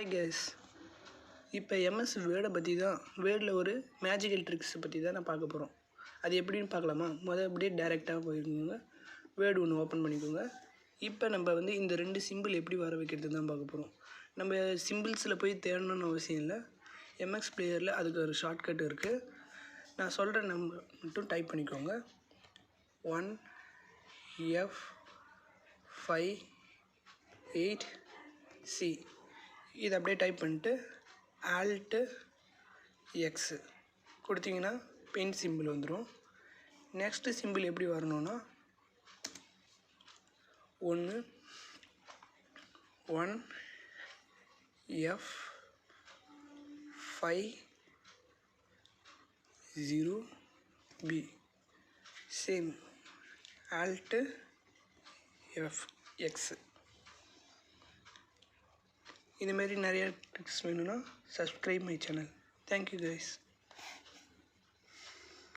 Hi guys, இப்போ MS வேர்டை பற்றி தான் வேர்டில் ஒரு மேஜிக்கல் ட்ரிக்ஸ் பற்றி தான் நான் பார்க்க போகிறோம். அது எப்படின்னு பார்க்கலாமா? அப்படியே டைரெக்டாக போயிருக்கோங்க. வேர்டு ஒன்று ஓப்பன் பண்ணிக்கோங்க. இப்போ நம்ம இந்த ரெண்டு சிம்பிள் எப்படி வர வைக்கிறது தான் பார்க்க போகிறோம். நம்ம சிம்பிள்ஸில் போய் தேடணும்னு அவசியம் இல்லை. MX பிளேயரில் அதுக்கு ஒரு ஷார்ட்கட் இருக்குது. நான் சொல்கிற நம்பர் மட்டும் டைப் பண்ணிக்கோங்க. 1F5 8C. இதை அப்படியே டைப் பண்ணிட்டு Alt X கொடுத்தீங்கன்னா பென் சிம்பிள் வந்துடும். நெக்ஸ்ட்டு சிம்பிள் எப்படி வரணும்னா 1F50B சேம் Alt X. இதுமாரி நிறைய ட்ரிக்ஸ் வேணும்னா subscribe my channel. Thank you guys.